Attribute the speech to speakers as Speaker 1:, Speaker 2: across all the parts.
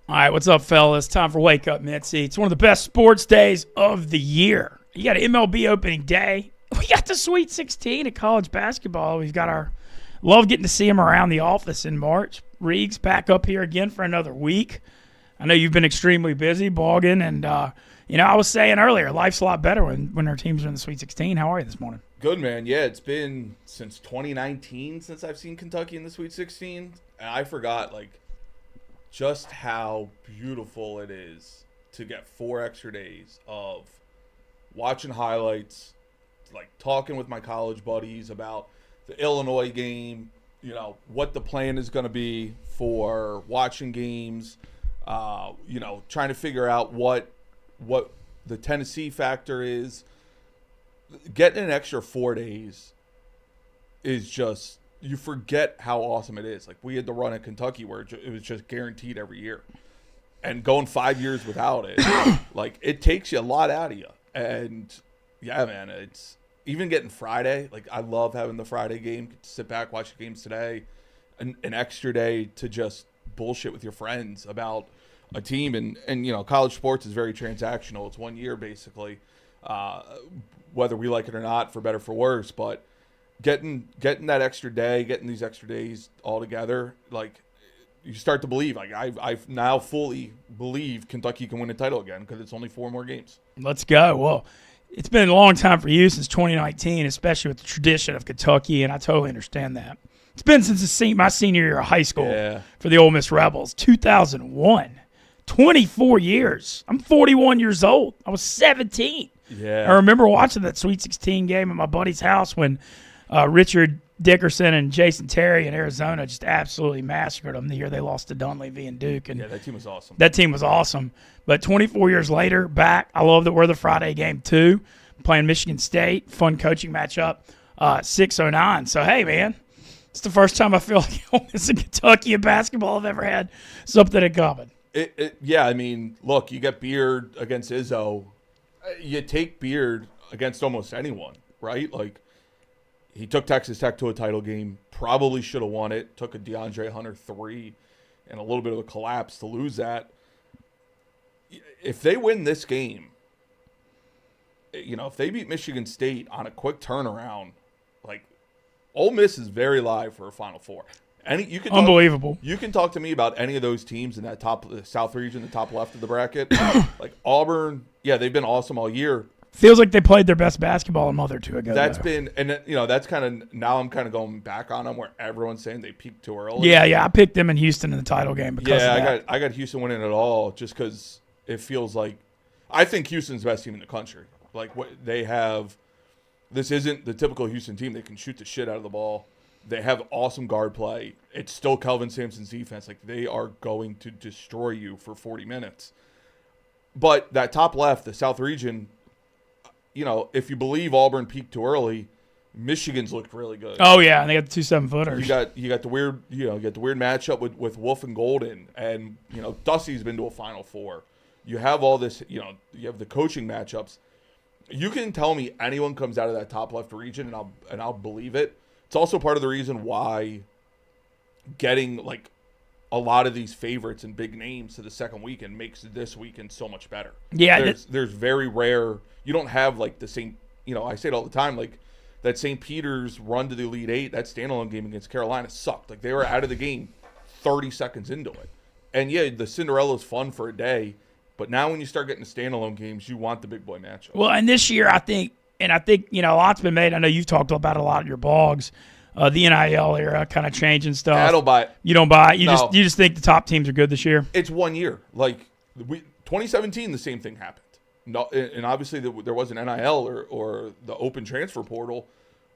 Speaker 1: All right, what's up, fellas? Time for Wake Up Mintzy. It's one of the best sports days of the year. You got an MLB opening day. We got the Sweet 16 of college basketball. We've got our love getting to see him around the office in March. Reeg's back up here again for another week. I know you've been extremely busy blogging, and I was saying earlier, life's a lot better when our teams are in the Sweet 16. How are you this morning?
Speaker 2: Good, man. Yeah, it's been since 2019 since I've seen Kentucky in the Sweet 16, and I forgot just how beautiful it is to get 4 extra days of watching highlights, talking with my college buddies about the Illinois game, what the plan is going to be for watching games, trying to figure out what the Tennessee factor is. Getting an extra 4 days is just, you forget how awesome it is. We had the run at Kentucky where it was just guaranteed every year. And going 5 years without it, it takes you a lot out of you. And, yeah, man, it's even getting Friday. I love having the Friday game, get to sit back, watch the games today. An extra day to just bullshit with your friends about a team. And college sports is very transactional. It's 1 year, basically, whether we like it or not, for better or for worse. But getting that extra day, getting these extra days all together, you start to believe. I've now fully believe Kentucky can win a title again because it's only 4 more games.
Speaker 1: Let's go. Well, it's been a long time for you, since 2019, especially with the tradition of Kentucky, and I totally understand that. It's been since my senior year of high school for the Ole Miss Rebels, 2001. 24 years. I'm 41 years old. I was 17.
Speaker 2: Yeah.
Speaker 1: I remember watching that Sweet 16 game at my buddy's house when Richard Dickerson and Jason Terry in Arizona just absolutely massacred them the year they lost to Dunleavy and Duke. And
Speaker 2: yeah, that team was awesome.
Speaker 1: That team was awesome. But 24 years later, back, I love that we're the Friday game too, playing Michigan State, fun coaching matchup, 6:09. So, hey, man, it's the first time I feel like Ole Miss and Kentucky in basketball have ever had something in common.
Speaker 2: Yeah, I mean, look, you got Beard against Izzo. You take Beard against almost anyone, right? He took Texas Tech to a title game, probably should have won it, took a DeAndre Hunter 3 and a little bit of a collapse to lose that. If they win this game, if they beat Michigan State on a quick turnaround, Ole Miss is very live for a Final Four.
Speaker 1: Unbelievable.
Speaker 2: You can talk to me about any of those teams in that the South region, the top left of the bracket. Auburn, yeah, they've been awesome all year.
Speaker 1: Feels like they played their best basketball a month or two ago.
Speaker 2: That's kind of, now I'm kind of going back on them where everyone's saying they peaked too early.
Speaker 1: Yeah, I picked them in Houston in the title game because of that.
Speaker 2: I got Houston winning it all just because it feels like, I think Houston's the best team in the country. What they have, this isn't the typical Houston team. They can shoot the shit out of the ball. They have awesome guard play. It's still Kelvin Sampson's defense. They are going to destroy you for 40 minutes. But that top left, the South region, if you believe Auburn peaked too early, Michigan's looked really good.
Speaker 1: Oh yeah, and they got the 2 7-footers.
Speaker 2: You got the weird matchup with Wolf and Golden, and Dusty's been to a Final Four. You have all this, you have the coaching matchups. You can tell me anyone comes out of that top left region, and I'll believe it. It's also part of the reason why getting a lot of these favorites and big names to the second weekend makes this weekend so much better.
Speaker 1: Yeah,
Speaker 2: there's very rare. You don't have the same. I say it all the time. That St. Peter's run to the Elite Eight, that standalone game against Carolina sucked. They were out of the game 30 seconds into it. And yeah, the Cinderella's fun for a day, but now when you start getting the standalone games, you want the big boy matchup.
Speaker 1: Well, and this year I think a lot's been made. I know you've talked about a lot in your blogs. The NIL era kind of changing stuff.
Speaker 2: I don't buy it.
Speaker 1: You don't buy it. You just think the top teams are good this year.
Speaker 2: It's 1 year. 2017, the same thing happened. No, and obviously there wasn't NIL or the open transfer portal,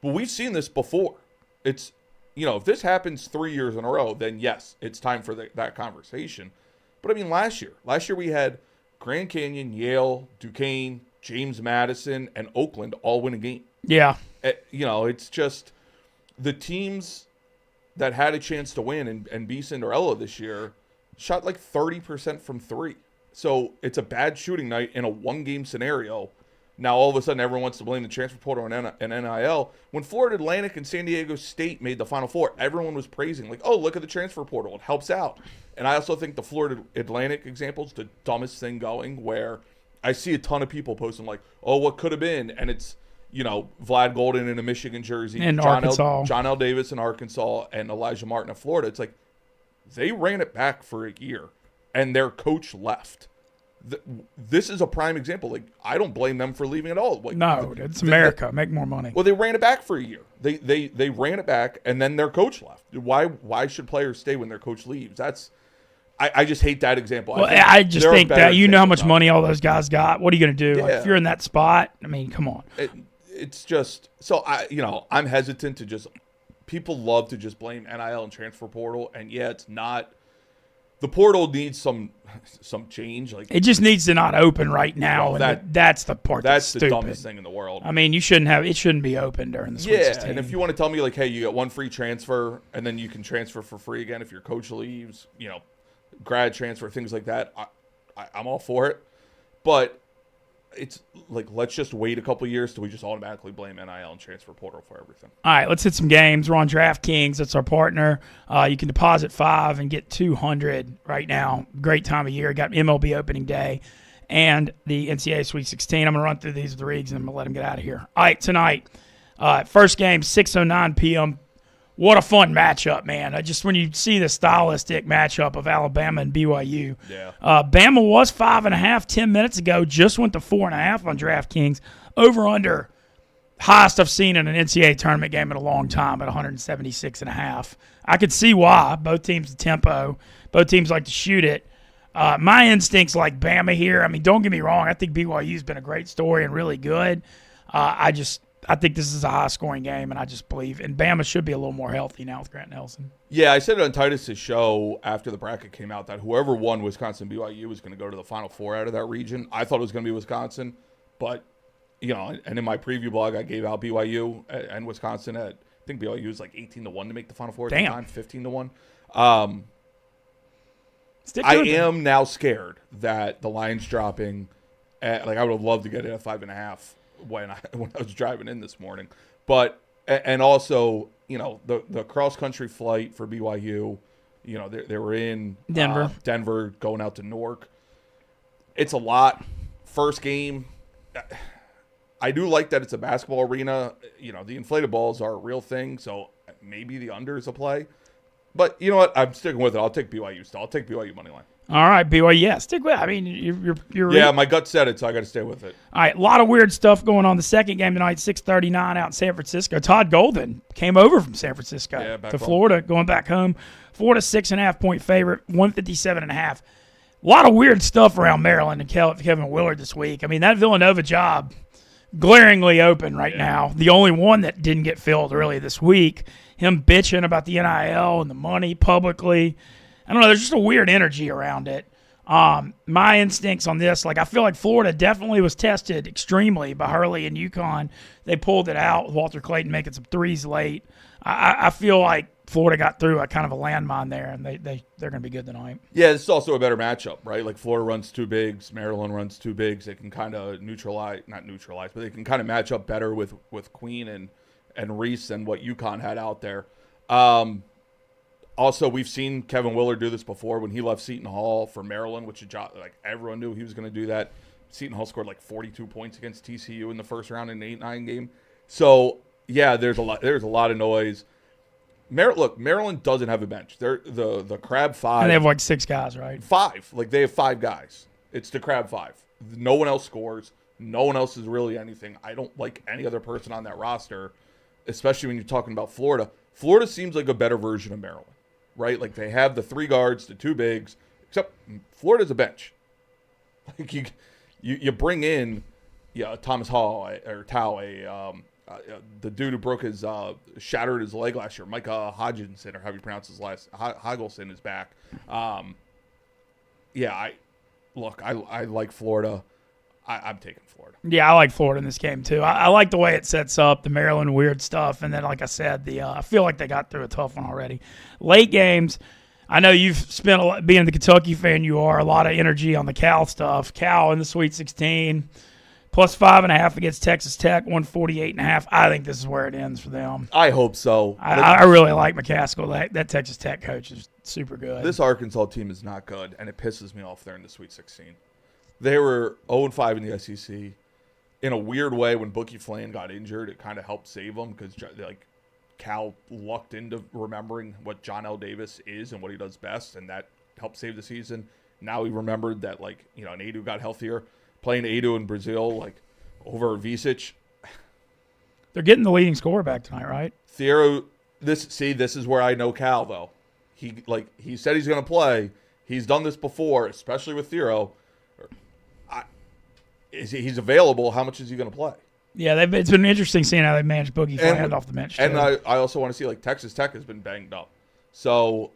Speaker 2: but we've seen this before. It's if this happens 3 years in a row, then yes, it's time for that conversation. But I mean, last year we had Grand Canyon, Yale, Duquesne, James Madison, and Oakland all win a game.
Speaker 1: Yeah.
Speaker 2: It's just the teams that had a chance to win and be Cinderella this year shot 30% from 3. So it's a bad shooting night in a 1-game scenario. Now, all of a sudden, everyone wants to blame the transfer portal and NIL. When Florida Atlantic and San Diego State made the Final Four, everyone was praising, like, oh, look at the transfer portal. It helps out. And I also think the Florida Atlantic example is the dumbest thing going, where I see a ton of people posting, like, oh, what could have been? And it's, Vlad Golden in a Michigan jersey.
Speaker 1: In Arkansas.
Speaker 2: John L. Davis in Arkansas and Elijah Martin of Florida. It's like, they ran it back for a year, and their coach left. This is a prime example. Like, I don't blame them for leaving at all. Like,
Speaker 1: no, it's America. Make more money.
Speaker 2: Well, they ran it back for a year. They ran it back, and then their coach left. Why should players stay when their coach leaves? I just hate that example.
Speaker 1: Well, I just think that how much money all those guys got. What are you going to do? Yeah. Like, if you're in that spot, I mean, come on.
Speaker 2: It's just so I'm hesitant to just. People love to just blame NIL and transfer portal, and it's not. The portal needs some change. Like,
Speaker 1: it just needs to not open right now. That's the part that's stupid.
Speaker 2: The dumbest thing in the world.
Speaker 1: I mean, it shouldn't be open during the Sweet 16.
Speaker 2: And if you want to tell me, like, hey, you get one free transfer, and then you can transfer for free again if your coach leaves, grad transfer, things like that, I'm all for it. But it's like, let's just wait a couple years till we just automatically blame NIL and transfer portal for everything.
Speaker 1: All right, let's hit some games. We're on DraftKings. That's our partner. You can deposit $5 and get $200 right now. Great time of year. Got MLB opening day and the NCAA Sweet 16. I'm going to run through these with the Regs, and I'm going to let them get out of here. All right, tonight, first game, 6:09 p.m. What a fun matchup, man. When you see the stylistic matchup of Alabama and BYU.
Speaker 2: Yeah.
Speaker 1: Bama was 5.5 10 minutes ago, just went to 4.5 on DraftKings. Over under, highest I've seen in an NCAA tournament game in a long time at 176.5. I could see why. Both teams, the tempo. Both teams like to shoot it. My instincts like Bama here. I mean, don't get me wrong. I think BYU's been a great story and really good. I think this is a high-scoring game, and I just believe. And Bama should be a little more healthy now with Grant Nelson.
Speaker 2: Yeah, I said it on Titus's show after the bracket came out that whoever won Wisconsin-BYU was going to go to the Final Four out of that region. I thought it was going to be Wisconsin, but, and in my preview blog, I gave out BYU and Wisconsin at, I think BYU was like 18-1 to make the Final Four at the time, 15-1. I am now scared that the line's dropping. I would have loved to get it at 5.5. When I was driving in this morning, but and also the cross country flight for BYU, they were in Denver going out to Newark. It's a lot. First game, I do like that it's a basketball arena. The inflated balls are a real thing, so maybe the under is a play. But you know what? I'm sticking with it. I'll take BYU still. I'll take BYU money line.
Speaker 1: All right, BYU. Yeah, stick with it. I mean, you're
Speaker 2: yeah, my gut said it, so I got to stay with it.
Speaker 1: All right, a lot of weird stuff going on. The second game tonight, 6:39 out in San Francisco. Todd Golden came over from San Francisco to Florida, going back home. Florida 6.5-point favorite, 157.5. A lot of weird stuff around Maryland and Kevin Willard this week. I mean, that Villanova job glaringly open right now. The only one that didn't get filled early this week. Him bitching about the NIL and the money publicly. I don't know. There's just a weird energy around it. My instincts on this, I feel like Florida definitely was tested extremely by Hurley and UConn. They pulled it out with Walter Clayton making some threes late. I feel like Florida got through a kind of a landmine there, and they're going to be good tonight.
Speaker 2: Yeah, this is also a better matchup, right? Like, Florida runs two bigs, Maryland runs two bigs. They can kind of not neutralize, but they can kind of match up better with Queen and Reese than what UConn had out there. Also, we've seen Kevin Willard do this before when he left Seton Hall for Maryland, which everyone knew he was going to do that. Seton Hall scored 42 points against TCU in the first round in an 8-9 game. So, yeah, there's a lot of noise. Maryland doesn't have a bench. They're the Crab Five.
Speaker 1: And they have 6 guys, right?
Speaker 2: 5. They have 5 guys. It's the Crab Five. No one else scores. No one else is really anything. I don't like any other person on that roster, especially when you're talking about Florida. Florida seems like a better version of Maryland, right? They have the 3 guards, the 2 bigs, except Florida's a bench. You bring in Thomas Hall or Tao, the dude who shattered his leg last year, Micah Hodginson, or however you pronounce his last, Hagelson is back. I like Florida. I'm taking Florida.
Speaker 1: Yeah, I like Florida in this game too. I like the way it sets up, the Maryland weird stuff, and then, like I said, I feel like they got through a tough one already. Late games, I know you've spent, being the Kentucky fan you are, a lot of energy on the Cal stuff. Cal in the Sweet 16, Plus 5.5 against Texas Tech, 148.5. I think this is where it ends for them.
Speaker 2: I hope so.
Speaker 1: I really like McCaskill. That Texas Tech coach is super good.
Speaker 2: This Arkansas team is not good, and it pisses me off they're in the Sweet 16. They were 0-5 in the SEC. In a weird way, when Bookie Flan got injured, it kind of helped save them because Cal lucked into remembering what John L. Davis is and what he does best, and that helped save the season. Now he remembered that, Nadu got healthier. Playing Adu in Brazil, over Visic.
Speaker 1: They're getting the leading scorer back tonight, right?
Speaker 2: Thiero, this is where I know Cal, though. He said he's going to play. He's done this before, especially with Thiero. He's available. How much is he going to play? Yeah,
Speaker 1: it's been interesting seeing how they managed Boogie Flan off the bench.
Speaker 2: And I also want to see, Texas Tech has been banged up. So,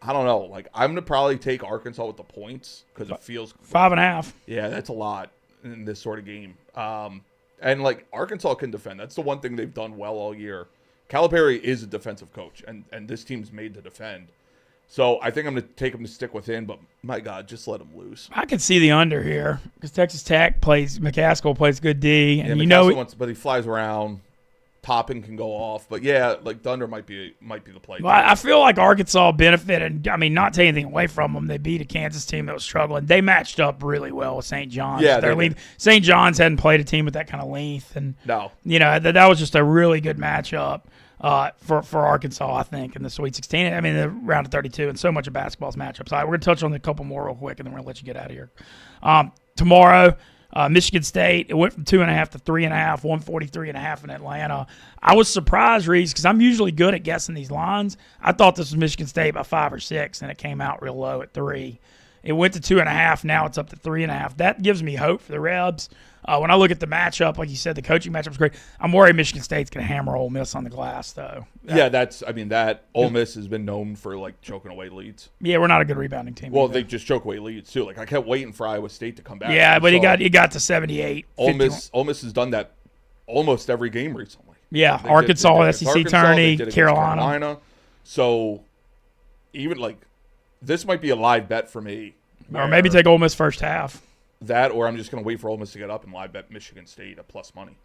Speaker 2: I don't know. I'm going to probably take Arkansas with the points because it feels
Speaker 1: 5.5.
Speaker 2: Yeah, that's a lot in this sort of game. And Arkansas can defend. That's the one thing they've done well all year. Calipari is a defensive coach, and this team's made to defend. So I think I'm going to take him to stick within, but my God, just let him lose.
Speaker 1: I could see the under here because Texas Tech McCaskill plays good D, and
Speaker 2: but he flies around. Topping can go off, but yeah, Thunder might be the play.
Speaker 1: Well, I feel like Arkansas benefited. I mean, not taking anything away from them, they beat a Kansas team that was struggling. They matched up really well with St. John's.
Speaker 2: Yeah,
Speaker 1: St. John's hadn't played a team with that kind of length, and
Speaker 2: no,
Speaker 1: that was just a really good matchup for Arkansas. I think in the Sweet 16. I mean, the round of 32, and so much of basketball's matchups. All right, we're gonna touch on a couple more real quick, and then we're gonna let you get out of here. Tomorrow. Michigan State, it went from 2.5 to 3.5, 143.5 in Atlanta. I was surprised, Reese, because I'm usually good at guessing these lines. I thought this was Michigan State by 5 or 6, and it came out real low at 3. It went to 2.5. Now it's up to 3.5. That gives me hope for the Rebs. When I look at the matchup, like you said, the coaching matchup's great. I'm worried Michigan State's going to hammer Ole Miss on the glass, though.
Speaker 2: That Ole Miss has been known for choking away leads.
Speaker 1: Yeah, we're not a good rebounding team.
Speaker 2: Well, they just choke away leads too. I kept waiting for Iowa State to come back.
Speaker 1: Yeah, but he got to 78.
Speaker 2: Ole Miss has done that almost every game recently.
Speaker 1: Yeah, Arkansas, SEC Tourney, Carolina.
Speaker 2: So even this might be a live bet for me.
Speaker 1: Or maybe take Ole Miss first half.
Speaker 2: That, or I'm just going to wait for Ole Miss to get up and live bet Michigan State at plus money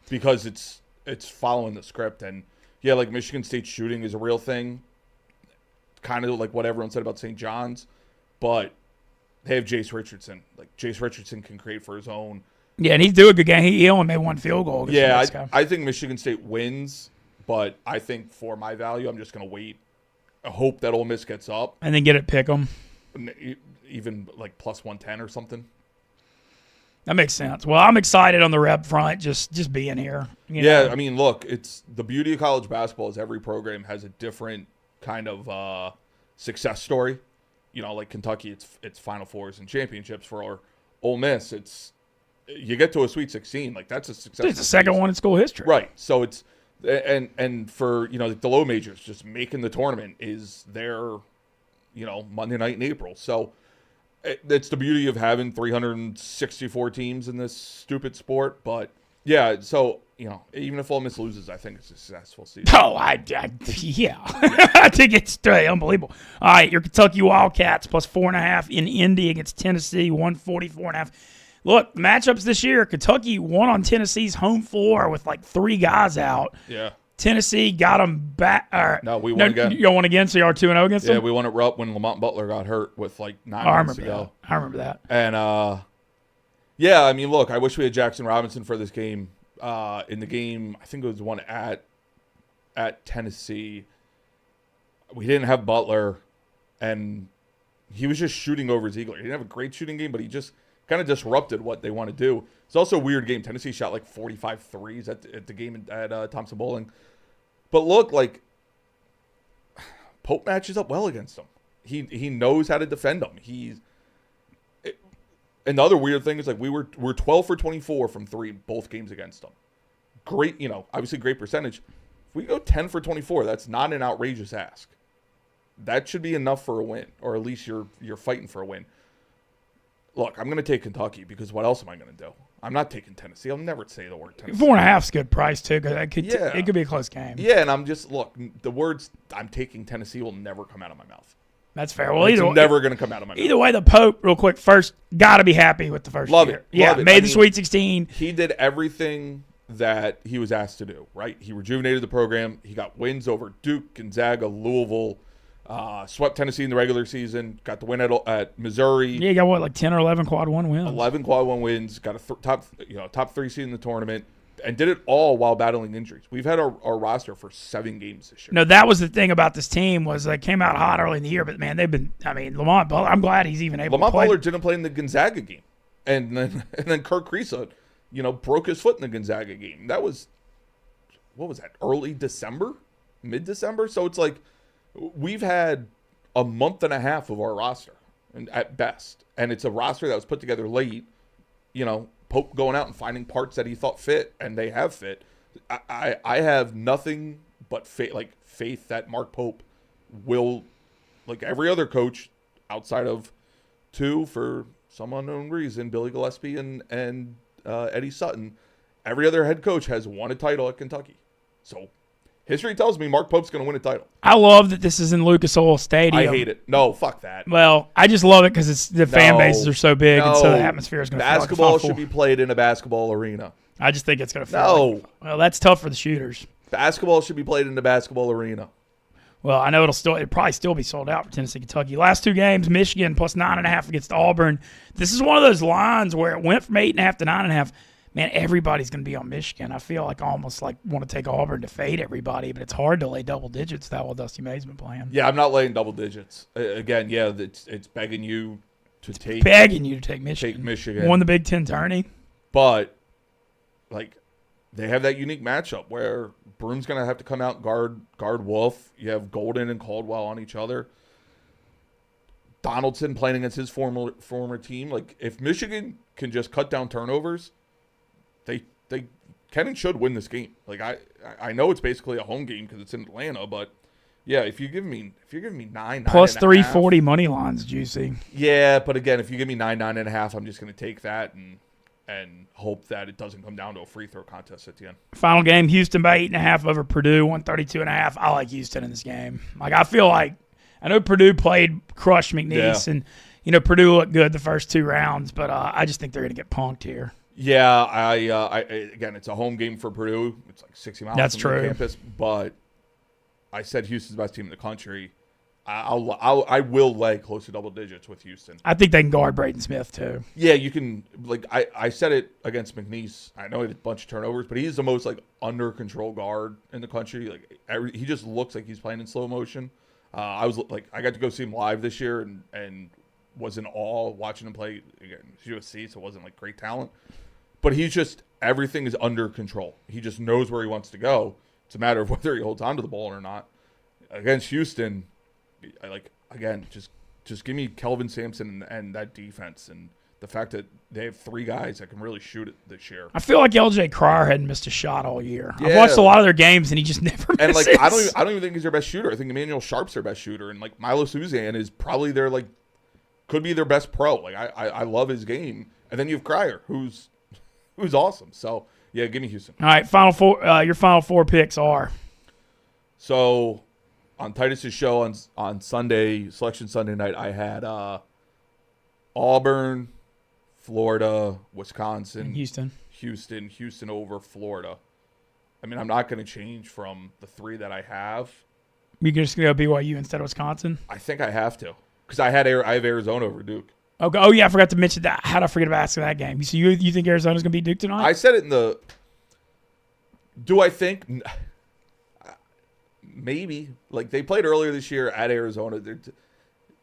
Speaker 2: because it's following the script. And yeah, Michigan State shooting is a real thing, kind of like what everyone said about St. John's, but they have Jace Richardson. Jace Richardson can create for his own.
Speaker 1: Yeah, and he's doing a good game. He only made one field goal.
Speaker 2: Yeah, I think Michigan State wins, but I think for my value, I'm just going to wait. I hope that Ole Miss gets up
Speaker 1: and then get it pick 'em,
Speaker 2: even plus 110 or something.
Speaker 1: That makes sense. Well, I'm excited on the Reb front, just being here.
Speaker 2: I mean, look, it's the beauty of college basketball is every program has a different kind of success story. Kentucky, it's Final Fours and championships. For Ole Miss, you get to a Sweet 16, that's a success.
Speaker 1: It's the second one in school history,
Speaker 2: right? So it's and for the low majors, just making the tournament is their Monday night in April. So. It's the beauty of having 364 teams in this stupid sport. But, yeah, so, even if Ole Miss loses, I think it's a successful season.
Speaker 1: Oh, yeah. I think it's unbelievable. All right, your Kentucky Wildcats plus 4.5 in Indy against Tennessee, 144.5. Look, matchups this year, Kentucky won on Tennessee's home floor with 3 guys out.
Speaker 2: Yeah.
Speaker 1: Tennessee got them back.
Speaker 2: No, we won again.
Speaker 1: You won again, so you are 2-0 against them?
Speaker 2: Yeah, we won at Rupp when Lamont Butler got hurt with 9 minutes to go.
Speaker 1: I remember that.
Speaker 2: And, I mean, look, I wish we had Jackson Robinson for this game. In the game, I think it was the one at Tennessee. We didn't have Butler, and he was just shooting over Ziegler. He didn't have a great shooting game, but he just kind of disrupted what they want to do. It's also a weird game. Tennessee shot 45 threes at the game at Thompson Bowling. But look, Pope matches up well against him. He knows how to defend him. And the other weird thing is we're 12 for 24 from 3 both games against him. Great, obviously great percentage. If we go 10 for 24, that's not an outrageous ask. That should be enough for a win, or at least you're fighting for a win. Look, I'm going to take Kentucky because what else am I going to do? I'm not taking Tennessee. I'll never say the word Tennessee.
Speaker 1: 4.5 is a good price, too, because it could be a close game.
Speaker 2: Yeah, and the words I'm taking Tennessee will never come out of my mouth.
Speaker 1: That's fair. Well,
Speaker 2: It's never going to come out of my mouth.
Speaker 1: Either way, the Pope, real quick, first, got to be happy with the first
Speaker 2: Love
Speaker 1: year.
Speaker 2: it.
Speaker 1: Yeah,
Speaker 2: Love it.
Speaker 1: made the Sweet 16.
Speaker 2: He did everything that he was asked to do, right? He rejuvenated the program. He got wins over Duke, Gonzaga, Louisville, swept Tennessee in the regular season, got the win at Missouri.
Speaker 1: Yeah, he got what, like 10 or 11 quad one wins?
Speaker 2: 11 quad one wins, got a top 3 seed in the tournament, and did it all while battling injuries. We've had our roster for 7 games this year.
Speaker 1: No, that was the thing about this team was they came out hot early in the year, but, man, they've been – I mean, Lamont Butler, I'm glad he's even able to play.
Speaker 2: Lamont Butler didn't play in the Gonzaga game. And then Kirk Kriisa, broke his foot in the Gonzaga game. That was – what was that, early December? Mid-December? So it's like we've had a month and a half of our roster at best. And it's a roster that was put together late, Pope going out and finding parts that he thought fit, and they have fit. I have nothing but faith that Mark Pope will, like every other coach outside of 2 for some unknown reason, Billy Gillispie and Eddie Sutton, every other head coach has won a title at Kentucky. So history tells me Mark Pope's going to win a title.
Speaker 1: I love that this is in Lucas Oil Stadium.
Speaker 2: I hate it. No, fuck that.
Speaker 1: Well, I just love it because the fan bases are so big, and so the atmosphere is going to feel like
Speaker 2: basketball should be played in a basketball arena.
Speaker 1: I just think it's going to feel like, well, that's tough for the shooters.
Speaker 2: Basketball should be played in a basketball arena.
Speaker 1: Well, I know it'll probably still be sold out for Tennessee, Kentucky. Last 2 games, Michigan plus 9.5 against Auburn. This is one of those lines where it went from 8.5 to 9.5. Man, everybody's going to be on Michigan. I feel like I almost want to take Auburn to fade everybody, but it's hard to lay double digits that while Dusty May's been playing.
Speaker 2: Yeah, I'm not laying double digits. Again, yeah, it's begging you to take
Speaker 1: Michigan.
Speaker 2: Take Michigan.
Speaker 1: Won the Big Ten tourney.
Speaker 2: But, they have that unique matchup where Broom's going to have to come out and guard Wolf. You have Golden and Caldwell on each other. Donaldson playing against his former team. If Michigan can just cut down turnovers, they can and should win this game. I know it's basically a home game because it's in Atlanta, but yeah, if you're giving me 9
Speaker 1: plus 340 money lines, juicy.
Speaker 2: Yeah, but again, if you give me 9.5, I'm just going to take that and hope that it doesn't come down to a free throw contest at the end.
Speaker 1: Final game, Houston by 8.5 over Purdue, 132.5. I like Houston in this game. I feel like I know Purdue crushed McNeese, and Purdue looked good the first 2 rounds, but I just think they're going to get punked here.
Speaker 2: Yeah, again, it's a home game for Purdue. It's 60 miles from the campus, but I said Houston's the best team in the country. I will lay close to double digits with Houston.
Speaker 1: I think they can guard Braden Smith too.
Speaker 2: Yeah, you can. I said it against McNeese. I know he had a bunch of turnovers, but he's the most under control guard in the country. He just looks like he's playing in slow motion. I got to go see him live this year and was in awe watching him play. Again, USC, so it wasn't great talent. But he's just, everything is under control. He just knows where he wants to go. It's a matter of whether he holds on to the ball or not. Against Houston, again, just give me Kelvin Sampson and that defense and the fact that they have 3 guys that can really shoot it this year.
Speaker 1: I feel like LJ Cryer hadn't missed a shot all year. Yeah. I've watched a lot of their games, and he just never misses.
Speaker 2: And I don't even think he's their best shooter. I think Emmanuel Sharp's their best shooter, and Milo Suzanne is probably their could be their best pro. I love his game. And then you have Cryer, who's awesome. So yeah, give me Houston.
Speaker 1: All right, final 4. Your final 4 picks are.
Speaker 2: So on Titus's show on Sunday, Selection Sunday night, I had Auburn, Florida, Wisconsin,
Speaker 1: and
Speaker 2: Houston over Florida. I mean, I'm not going to change from the 3 that I have.
Speaker 1: You're just going to go BYU instead of Wisconsin?
Speaker 2: I think I have to because I have Arizona over Duke.
Speaker 1: Okay. Oh, yeah, I forgot to mention that. How did I forget about asking that game? So you think Arizona's going to beat Duke tonight?
Speaker 2: I said it in the – do I think – maybe. They played earlier this year at Arizona. They're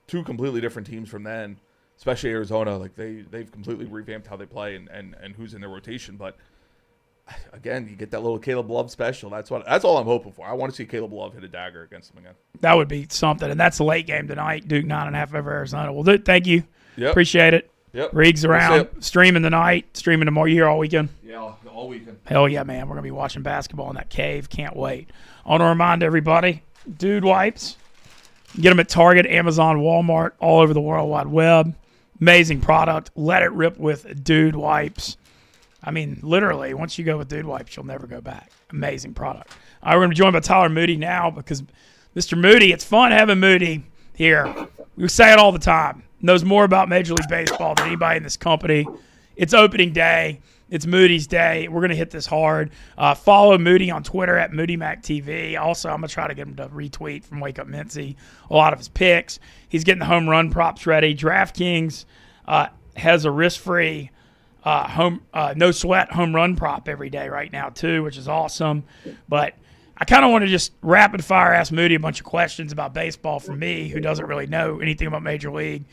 Speaker 2: 2 completely different teams from then, especially Arizona. They've completely revamped how they play and who's in their rotation. But, again, you get that little Caleb Love special. That's all I'm hoping for. I want to see Caleb Love hit a dagger against them again. That
Speaker 1: would be something. And that's a late game tonight, Duke 9.5 over Arizona. Well, thank you.
Speaker 2: Yep.
Speaker 1: Appreciate it.
Speaker 2: Yep.
Speaker 1: Riggs around, streaming tonight, streaming tomorrow. You here all weekend?
Speaker 2: Yeah, all weekend.
Speaker 1: Hell yeah, man. We're going to be watching basketball in that cave. Can't wait. I want to remind everybody, Dude Wipes. Get them at Target, Amazon, Walmart, all over the World Wide Web. Amazing product. Let it rip with Dude Wipes. I mean, literally, once you go with Dude Wipes, you'll never go back. Amazing product. All right, we're going to be joined by Tyler Moody now because Mr. Moody, it's fun having Moody. here. We say it all the time. Knows more about Major League Baseball than anybody in this company. It's opening day. It's Moody's day. We're going to hit this hard. Follow Moody on Twitter at MoodyMacTV. Also, I'm going to try to get him to retweet from Wake Up Mintzy a lot of his picks. He's getting the home run props ready. DraftKings has a risk-free no sweat home run prop every day right now too, which is awesome. But I kind of want to just rapid fire ask Moody a bunch of questions about baseball from me, who doesn't really know anything about Major League.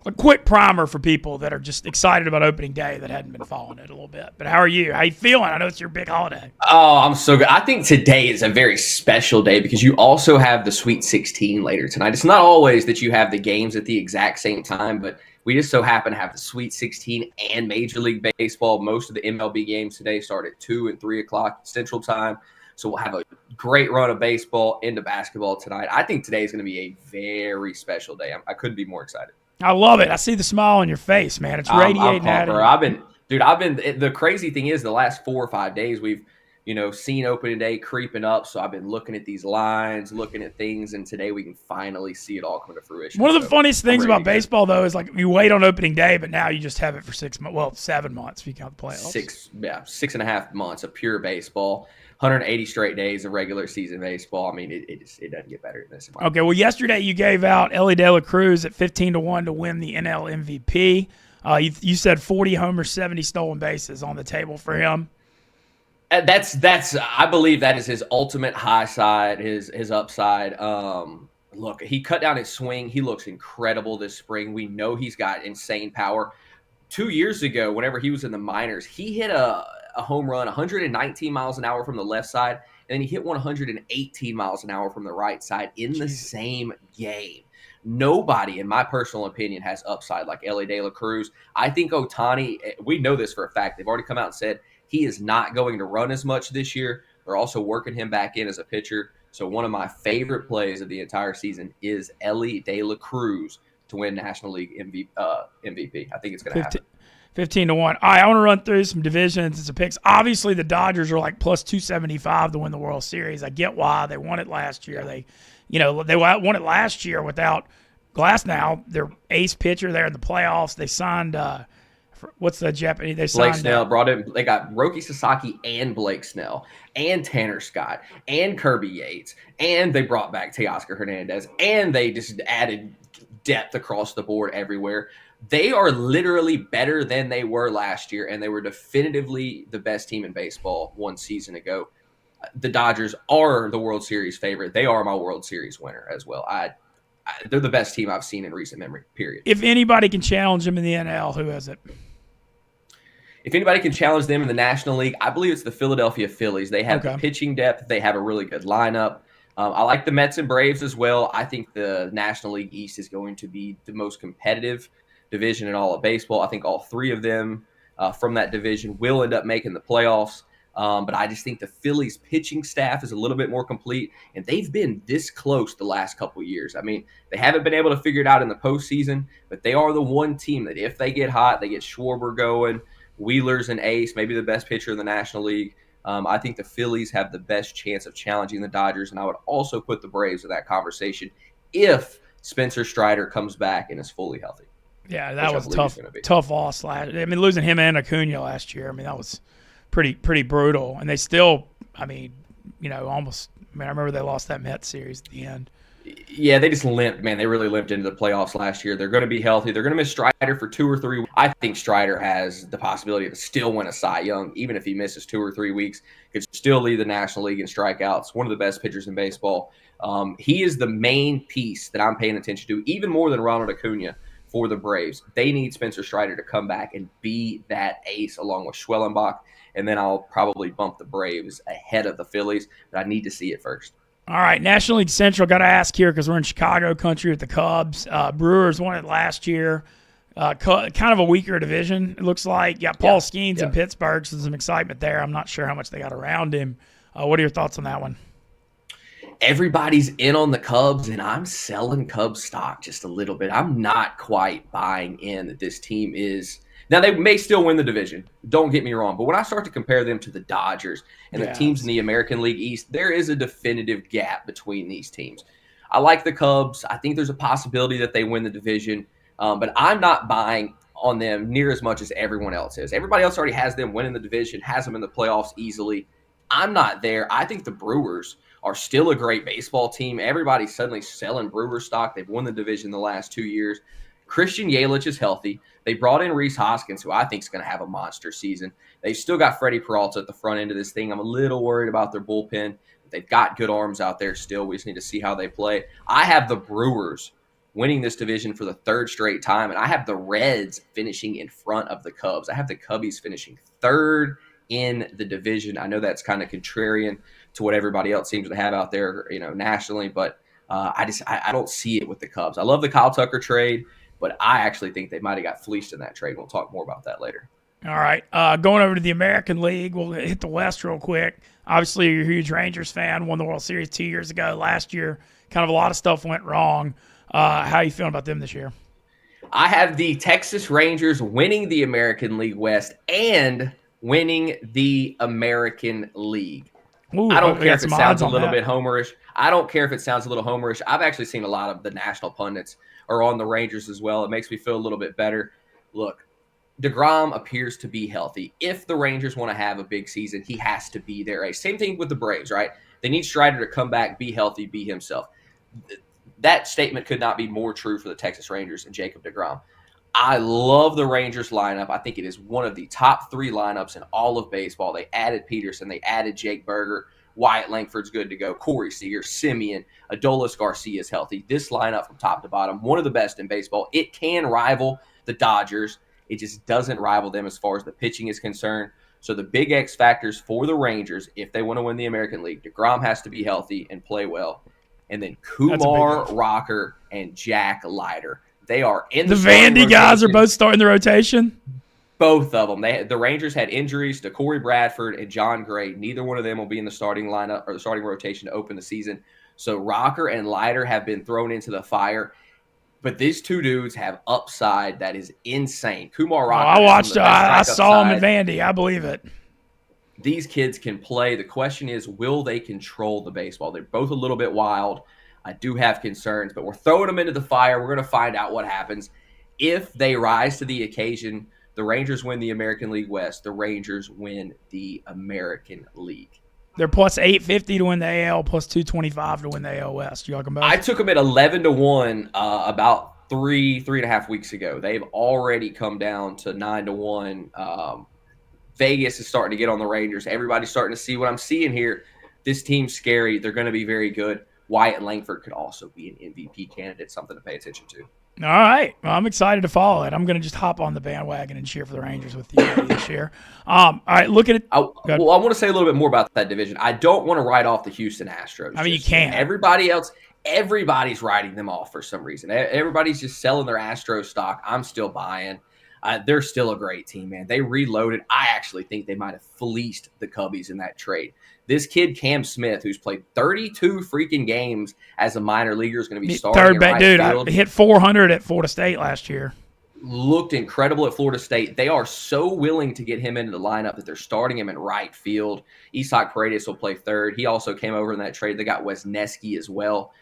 Speaker 1: A quick primer for people that are just excited about opening day that hadn't been following it a little bit. But how are you? How you feeling? I know it's your big holiday.
Speaker 3: Oh, I'm so good. I think today is a very special day because you also have the Sweet 16 later tonight. It's not always that you have the games at the exact same time, but we just so happen to have the Sweet 16 and Major League Baseball. Most of the MLB games today start at 2 and 3 o'clock Central Time. So we'll have a great run of baseball into basketball tonight. I think today is going to be a very special day. I couldn't be more excited.
Speaker 1: I love it. I see the smile on your face, man. It's radiating out of you.
Speaker 3: The crazy thing is the last 4 or 5 days we've, seen opening day creeping up. So I've been looking at these lines, looking at things, and today we can finally see it all come to fruition.
Speaker 1: One of the funniest things about baseball, though, is like you wait on opening day, but now you just have it for 6 months. Well, 7 months if you count the playoffs.
Speaker 3: 6.5 months of pure baseball. 180 straight days of regular season baseball. I mean, it doesn't get better than this.
Speaker 1: Okay, well, yesterday you gave out Elly De La Cruz at 15-1 to win the NL MVP. You said 40 homers, 70 stolen bases on the table for him.
Speaker 3: That's I believe that is his ultimate high side, his upside. Look, he cut down his swing. He looks incredible this spring. We know he's got insane power. 2 years ago, whenever he was in the minors, he hit a home run 119 miles an hour from the left side, and then he hit 118 miles an hour from the right side in the same game. Nobody, in my personal opinion, has upside like Elly De La Cruz. I think Ohtani, we know this for a fact. They've already come out and said he is not going to run as much this year. They're also working him back in as a pitcher. So one of my favorite plays of the entire season is Elly De La Cruz to win National League MVP. I think it's going to happen.
Speaker 1: 15-1. All right, I want to run through some divisions and some picks. Obviously, the Dodgers are like plus 275 to win the World Series. I get why they won it last year. They won it last year without Glasnow, their ace pitcher there in the playoffs. They signed what's the Japanese? They signed
Speaker 3: Blake Snell. Brought in. They got Roki Sasaki and Blake Snell and Tanner Scott and Kirby Yates, and they brought back Teoscar Hernandez, and they just added depth across the board everywhere. They are literally better than they were last year, and they were definitively the best team in baseball one season ago. The Dodgers are the World Series favorite. They are my World Series winner as well. They're the best team I've seen in recent memory, period.
Speaker 1: If anybody can challenge them in the NL, who is it?
Speaker 3: If anybody can challenge them in the National League, I believe it's the Philadelphia Phillies. They have the pitching depth. They have a really good lineup. I like the Mets and Braves as well. I think the National League East is going to be the most competitive division in all of baseball. I think all three of them from that division will end up making the playoffs. But I just think the Phillies pitching staff is a little bit more complete, and they've been this close the last couple of years. I mean, they haven't been able to figure it out in the postseason, but they are the one team that if they get hot, they get Schwarber going, Wheeler's an ace, maybe the best pitcher in the National League. I think the Phillies have the best chance of challenging the Dodgers, and I would also put the Braves in that conversation if Spencer Strider comes back and is fully healthy.
Speaker 1: Yeah, that was a tough loss last. I mean, losing him and Acuna last year. I mean, that was pretty brutal. And they still, almost. I mean, I remember they lost that Mets series at the end.
Speaker 3: Yeah, they just limped, man. They really limped into the playoffs last year. They're going to be healthy. They're going to miss Strider for 2 or 3 weeks. I think Strider has the possibility to still win a Cy Young, even if he misses 2 or 3 weeks. Could still lead the National League in strikeouts. One of the best pitchers in baseball. He is the main piece that I'm paying attention to, even more than Ronald Acuna for the Braves. They need Spencer Strider to come back and be that ace along with Schwellenbach, and then I'll probably bump the Braves ahead of the Phillies, but I need to see it first.
Speaker 1: All right, National League Central, got to ask here because we're in Chicago country with the Cubs. Brewers won it last year. Kind of a weaker division, it looks like. Yeah, Paul Skeens in Pittsburgh, so there's some excitement there. I'm not sure how much they got around him. What are your thoughts on that one?
Speaker 3: Everybody's in on the Cubs, and I'm selling Cubs stock just a little bit. I'm not quite buying in that this team is – now, they may still win the division. Don't get me wrong. But when I start to compare them to the Dodgers and the teams in the American League East, there is a definitive gap between these teams. I like the Cubs. I think there's a possibility that they win the division, but I'm not buying on them near as much as everyone else is. Everybody else already has them winning the division, has them in the playoffs easily. I'm not there. I think the Brewers are still a great baseball team. Everybody's suddenly selling Brewer stock. They've won the division the last 2 years. Christian Yelich is healthy. They brought in Rhys Hoskins, who I think is going to have a monster season. They've still got Freddie Peralta at the front end of this thing. I'm a little worried about their bullpen. They've got good arms out there still. We just need to see how they play. I have the Brewers winning this division for the third straight time, and I have the Reds finishing in front of the Cubs. I have the Cubbies finishing third in the division. I know that's kind of contrarian to what everybody else seems to have out there, nationally, but I don't see it with the Cubs. I love the Kyle Tucker trade, but I actually think they might have got fleeced in that trade. We'll talk more about that later.
Speaker 1: All right. Going over to the American League, we'll hit the West real quick. Obviously, you're a huge Rangers fan, won the World Series 2 years ago. Last year, kind of a lot of stuff went wrong. How are you feeling about them this year?
Speaker 3: I have the Texas Rangers winning the American League West and winning the American League.
Speaker 1: Ooh,
Speaker 3: I don't care if it sounds a little
Speaker 1: that.
Speaker 3: bit homerish. I don't care if it sounds a little homerish. I've actually seen a lot of the national pundits are on the Rangers as well. It makes me feel a little bit better. Look, DeGrom appears to be healthy. If the Rangers want to have a big season, he has to be there. Same thing with the Braves, right? They need Strider to come back, be healthy, be himself. That statement could not be more true for the Texas Rangers and Jacob DeGrom. I love the Rangers lineup. I think it is one of the top 3 lineups in all of baseball. They added Peterson. They added Jake Berger. Wyatt Langford's good to go. Corey Seager, Simeon, Adolis Garcia is healthy. This lineup from top to bottom, one of the best in baseball. It can rival the Dodgers. It just doesn't rival them as far as the pitching is concerned. So the big X factors for the Rangers, if they want to win the American League, DeGrom has to be healthy and play well. And then Kumar Rocker and Jack Leiter. They are in the
Speaker 1: Vandy guys are both starting the rotation?
Speaker 3: Both of them. The Rangers had injuries to Corey Bradford and John Gray. Neither one of them will be in the starting lineup or the starting rotation to open the season. So Rocker and Leiter have been thrown into the fire. But these two dudes have upside that is insane. Kumar Rocker.
Speaker 1: I saw him at Vandy. I believe it.
Speaker 3: These kids can play. The question is, will they control the baseball? They're both a little bit wild. I do have concerns, but we're throwing them into the fire. We're going to find out what happens. If they rise to the occasion, the Rangers win the American League West. The Rangers win the American League.
Speaker 1: They're plus 850 to win the AL, plus 225 to win the AL West. You like them both?
Speaker 3: I took them at 11-1 about three and a half weeks ago. They've already come down to 9-1. Vegas is starting to get on the Rangers. Everybody's starting to see what I'm seeing here. This team's scary. They're going to be very good. Wyatt Langford could also be an MVP candidate, something to pay attention to.
Speaker 1: All right. Well, I'm excited to follow it. I'm going to just hop on the bandwagon and cheer for the Rangers with you this year. All right, looking at –
Speaker 3: I want to say a little bit more about that division. I don't want to write off the Houston Astros.
Speaker 1: I mean, you can't.
Speaker 3: Everybody's writing them off for some reason. Everybody's just selling their Astros stock. I'm still buying. They're still a great team, man. They reloaded. I actually think they might have fleeced the Cubbies in that trade. This kid, Cam Smith, who's played 32 freaking games as a minor leaguer, is going to be starting
Speaker 1: third
Speaker 3: in
Speaker 1: base,
Speaker 3: right
Speaker 1: dude.
Speaker 3: field.
Speaker 1: I hit 400 at Florida State last year.
Speaker 3: Looked incredible at Florida State. They are so willing to get him into the lineup that they're starting him in right field. Isak Paredes will play third. He also came over in that trade. They got Wesneski as well.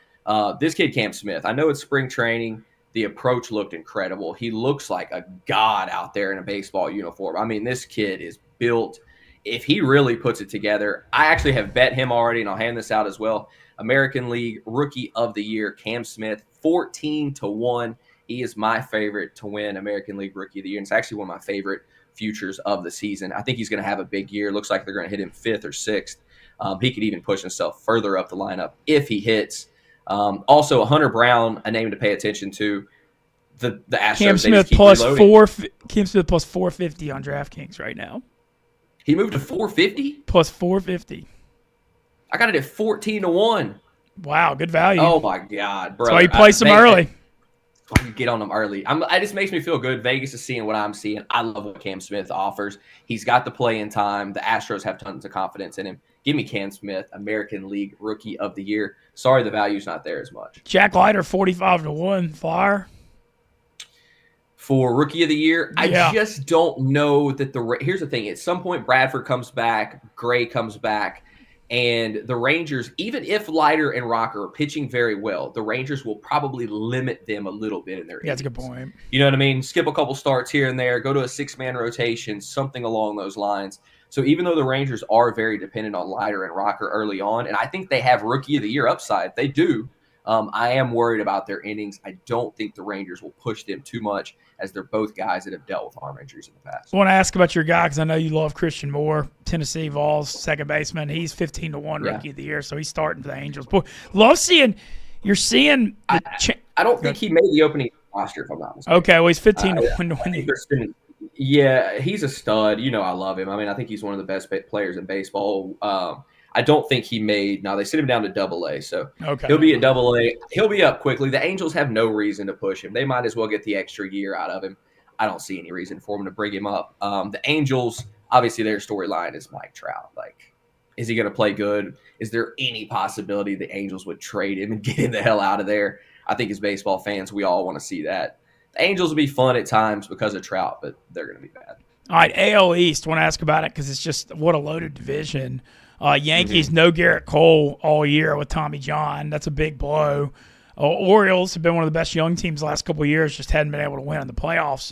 Speaker 3: This kid, Cam Smith, I know it's spring training. The approach looked incredible. He looks like a god out there in a baseball uniform. I mean, this kid is built. If he really puts it together, I actually have bet him already, and I'll hand this out as well. American League Rookie of the Year, Cam Smith, 14-1. He is my favorite to win American League Rookie of the Year, and it's actually one of my favorite futures of the season. I think he's going to have a big year. Looks like they're going to hit him 5th or 6th. He could even push himself further up the lineup if he hits. Also, Hunter Brown, a name to pay attention to. The Astros.
Speaker 1: Cam Smith plus 450 on DraftKings right now.
Speaker 3: He moved to 450?
Speaker 1: Plus 450.
Speaker 3: I got it at 14-1.
Speaker 1: Wow, good value.
Speaker 3: Oh my God, bro!
Speaker 1: That's why you place them early.
Speaker 3: Get on them early. It just makes me feel good. Vegas is seeing what I'm seeing. I love what Cam Smith offers. He's got the play in time. The Astros have tons of confidence in him. Give me Cam Smith, American League Rookie of the Year. Sorry, the value's not there as much.
Speaker 1: Jack Leiter, 45-1. Flyer.
Speaker 3: For Rookie of the Year,
Speaker 1: yeah.
Speaker 3: I just don't know that here's the thing. At some point, Bradford comes back, Gray comes back, And the Rangers, even if Leiter and Rocker are pitching very well, the Rangers will probably limit them a little bit in their innings.
Speaker 1: That's a good point.
Speaker 3: You know what I mean? Skip a couple starts here and there, go to a 6-man rotation, something along those lines. So even though the Rangers are very dependent on Leiter and Rocker early on, and I think they have Rookie of the Year upside, they do. I am worried about their innings. I don't think the Rangers will push them too much, as they're both guys that have dealt with arm injuries in the past.
Speaker 1: I want to ask about your guy because I know you love Christian Moore, Tennessee Vols, second baseman. He's 15-1 Rookie of the Year, so he's starting for the Angels. Boy, love seeing you're seeing.
Speaker 3: I don't think he made the opening roster, if I'm not mistaken.
Speaker 1: Okay, well he's 15-1.
Speaker 3: Yeah, he's a stud. You know, I love him. I mean, I think he's one of the best players in baseball. I don't think he made – now they sent him down to Double-A, so he'll be at Double-A. He'll be up quickly. The Angels have no reason to push him. They might as well get the extra year out of him. I don't see any reason for him to bring him up. The Angels, obviously their storyline is Mike Trout. Like, is he going to play good? Is there any possibility the Angels would trade him and get him the hell out of there? I think as baseball fans, we all want to see that. The Angels will be fun at times because of Trout, but they're going to be bad.
Speaker 1: All right, AL East, want to ask about it because it's just what a loaded division. Yankees, no Garrett Cole all year with Tommy John. That's a big blow. Orioles have been one of the best young teams the last couple of years, just hadn't been able to win in the playoffs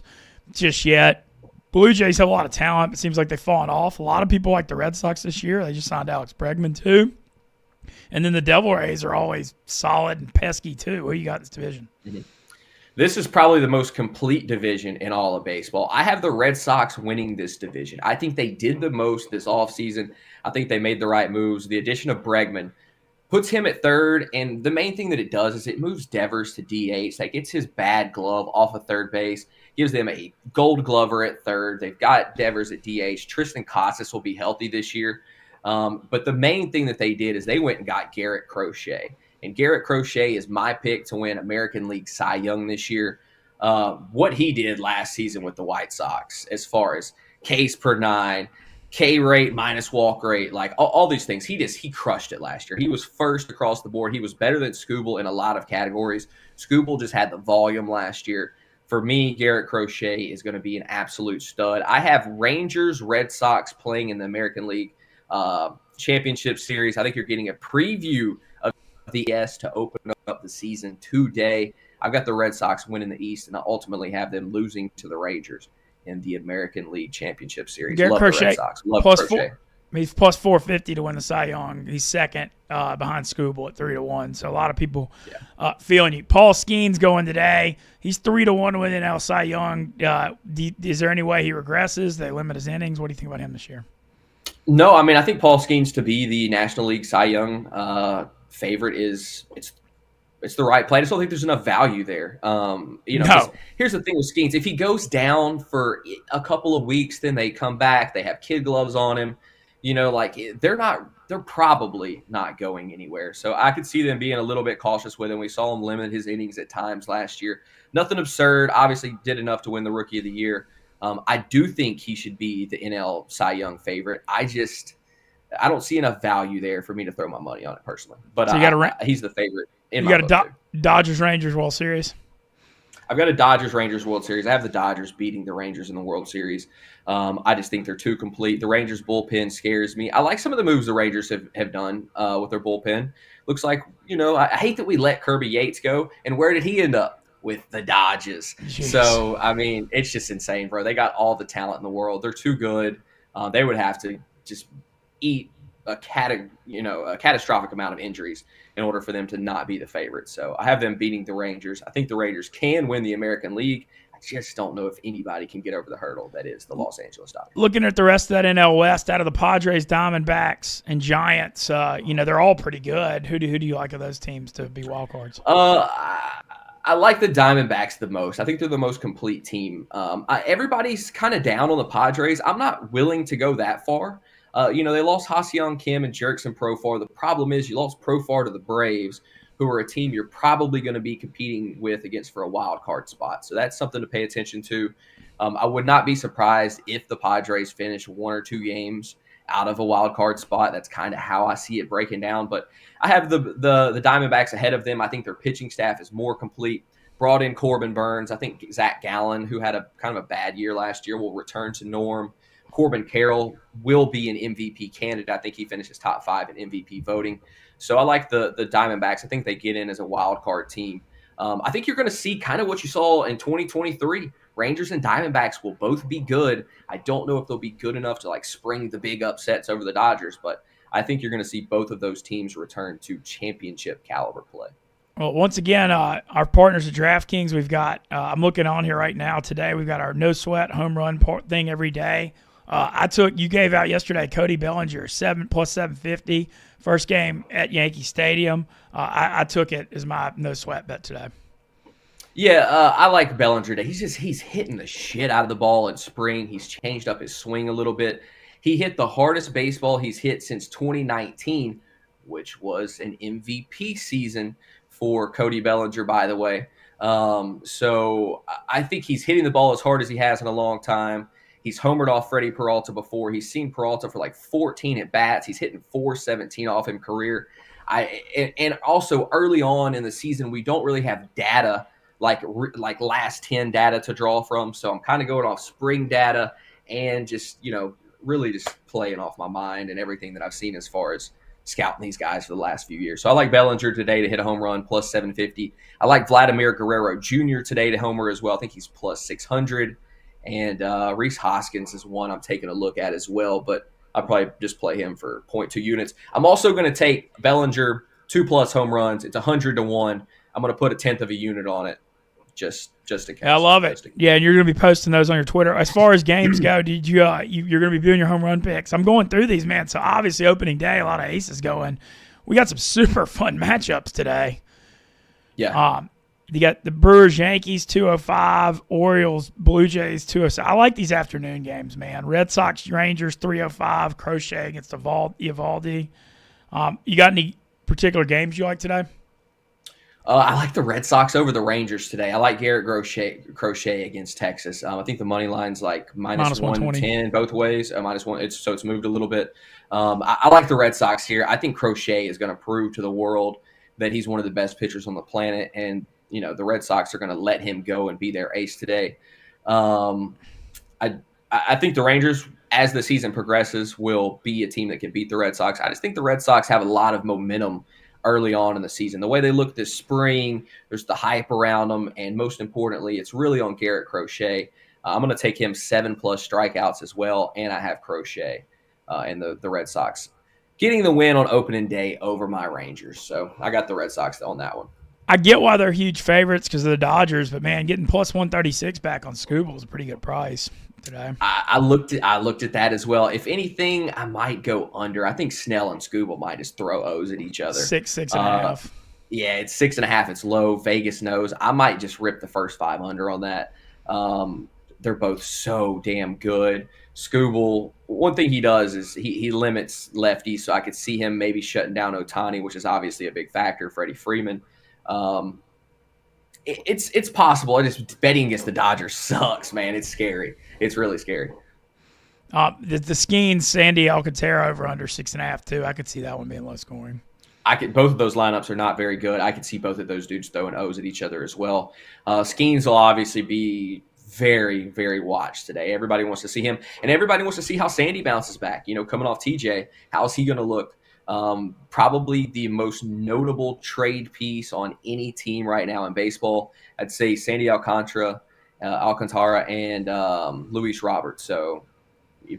Speaker 1: just yet. Blue Jays have a lot of talent. It seems like they've fallen off. A lot of people like the Red Sox this year. They just signed Alex Bregman, too. And then the Devil Rays are always solid and pesky, too. Who you got in this division?
Speaker 3: This is probably the most complete division in all of baseball. I have the Red Sox winning this division. I think they did the most this offseason. I think they made the right moves. The addition of Bregman puts him at third, and the main thing that it does is it moves Devers to DH. That gets his bad glove off of third base, gives them a gold glover at third. They've got Devers at DH. Tristan Casas will be healthy this year. But the main thing that they did is they went and got Garrett Crochet. And Garrett Crochet is my pick to win American League Cy Young this year. What he did last season with the White Sox as far as Ks per nine, K rate minus walk rate, like all these things. He crushed it last year. He was first across the board. He was better than Skubal in a lot of categories. Skubal just had the volume last year. For me, Garrett Crochet is going to be an absolute stud. I have Rangers, Red Sox playing in the American League Championship Series. I think you're getting a preview of the S to open up the season today. I've got the Red Sox winning the East, and I ultimately have them losing to the Rangers in the American League Championship Series.
Speaker 1: Garrett Crochet,
Speaker 3: the Red Sox. Love
Speaker 1: plus
Speaker 3: Crochet.
Speaker 1: He's plus 450 to win the Cy Young. He's second behind Skubal at 3-1. So a lot of people feeling you. Paul Skeens going today. He's 3-1 to win the NL Cy Young. Is there any way he regresses? They limit his innings. What do you think about him this year?
Speaker 3: No, I mean, I think Paul Skeens to be the National League Cy Young favorite it's the right play. I just don't think there's enough value there. Here's the thing with Skeens. If he goes down for a couple of weeks, then they come back. They have kid gloves on him. They're probably not going anywhere. So I could see them being a little bit cautious with him. We saw him limit his innings at times last year. Nothing absurd. Obviously did enough to win the Rookie of the Year. I do think he should be the NL Cy Young favorite. I don't see enough value there for me to throw my money on it personally. But so he's the favorite. You got
Speaker 1: a Dodgers-Rangers World Series?
Speaker 3: I've got a Dodgers-Rangers World Series. I have the Dodgers beating the Rangers in the World Series. I just think they're too complete. The Rangers bullpen scares me. I like some of the moves the Rangers have done with their bullpen. Looks like, I hate that we let Kirby Yates go. And where did he end up? With the Dodgers. Jeez. So, I mean, it's just insane, bro. They got all the talent in the world. They're too good. They would have to just eat a catastrophic amount of injuries in order for them to not be the favorite. So I have them beating the Rangers. I think the Rangers can win the American League. I just don't know if anybody can get over the hurdle that is the Los Angeles Dodgers.
Speaker 1: Looking at the rest of that NL West, out of the Padres, Diamondbacks, and Giants, they're all pretty good. Who do you like of those teams to be wild cards?
Speaker 3: I like the Diamondbacks the most. I think they're the most complete team. Everybody's kind of down on the Padres. I'm not willing to go that far. They lost Ha-Seong Kim and Jerickson Profar. The problem is you lost Profar to the Braves, who are a team you're probably going to be competing with against for a wild card spot. So that's something to pay attention to. I would not be surprised if the Padres finish 1 or 2 games out of a wild card spot. That's kind of how I see it breaking down. But I have the Diamondbacks ahead of them. I think their pitching staff is more complete. Brought in Corbin Burns. I think Zach Gallen, who had a kind of a bad year last year, will return to norm. Corbin Carroll will be an MVP candidate. I think he finishes top 5 in MVP voting. So I like the Diamondbacks. I think they get in as a wild card team. I think you're going to see kind of what you saw in 2023. Rangers and Diamondbacks will both be good. I don't know if they'll be good enough to like spring the big upsets over the Dodgers, but I think you're going to see both of those teams return to championship caliber play.
Speaker 1: Well, once again, our partners at DraftKings, we've got, I'm looking on here right now today, we've got our no sweat home run thing every day. You gave out yesterday Cody Bellinger, 7 plus 750, first game at Yankee Stadium. I took it as my no sweat bet today.
Speaker 3: Yeah, I like Bellinger today. He's hitting the shit out of the ball in spring. He's changed up his swing a little bit. He hit the hardest baseball he's hit since 2019, which was an MVP season for Cody Bellinger, by the way. So I think he's hitting the ball as hard as he has in a long time. He's homered off Freddie Peralta before. He's seen Peralta for like 14 at bats. He's hitting 417 off him career. And also early on in the season, we don't really have data like last 10 data to draw from. So I'm kind of going off spring data and just, really just playing off my mind and everything that I've seen as far as scouting these guys for the last few years. So I like Bellinger today to hit a home run, plus 750. I like Vladimir Guerrero Jr. today to homer as well. I think he's plus 600. And Rhys Hoskins is one I'm taking a look at as well, but I'll probably just play him for 0.2 units. I'm also going to take Bellinger 2+ home runs. It's 100 to 1. I'm going to put 1/10 of a unit on it. Just in case.
Speaker 1: I love it. Yeah, and you're going to be posting those on your Twitter. As far as games go, did you're going to be doing your home run picks? I'm going through these, man. So obviously opening day, a lot of aces going. We got some super fun matchups today.
Speaker 3: Yeah.
Speaker 1: You got the Brewers Yankees 205, Orioles Blue Jays 206. I like these afternoon games, man. Red Sox Rangers 305, Crochet against Evaldi. You got any particular games you like today?
Speaker 3: I like the Red Sox over the Rangers today. I like Garrett Crochet against Texas. I think the money line's like minus 110 both ways. -1. It's moved a little bit. I like the Red Sox here. I think Crochet is going to prove to the world that he's one of the best pitchers on the planet, and the Red Sox are going to let him go and be their ace today. I think the Rangers, as the season progresses, will be a team that can beat the Red Sox. I just think the Red Sox have a lot of momentum early on in the season. The way they look this spring, there's the hype around them, and most importantly, it's really on Garrett Crochet. I'm going to take him 7+ strikeouts as well, and I have Crochet and the Red Sox getting the win on opening day over my Rangers. So I got the Red Sox on that one.
Speaker 1: I get why they're huge favorites because of the Dodgers, but man, getting plus 136 back on Scooble is a pretty good price today.
Speaker 3: I looked at that as well. If anything, I might go under. I think Snell and Scooble might just throw O's at each other.
Speaker 1: 6.5.
Speaker 3: Yeah, it's 6.5. It's low. Vegas knows. I might just rip the first 5 under on that. They're both so damn good. Scooble, one thing he does is he limits lefties, so I could see him maybe shutting down Ohtani, which is obviously a big factor. Freddie Freeman. It's possible. Just betting against the Dodgers sucks, man. It's scary. It's really scary.
Speaker 1: The Skeens, Sandy Alcantara over under 6.5 too. I could see that one being low scoring.
Speaker 3: Both of those lineups are not very good. I could see both of those dudes throwing O's at each other as well. Skeens will obviously be very, very watched today. Everybody wants to see him, and everybody wants to see how Sandy bounces back. Coming off TJ, how's he going to look? Probably the most notable trade piece on any team right now in baseball. I'd say Sandy Alcantara and Luis Roberts. So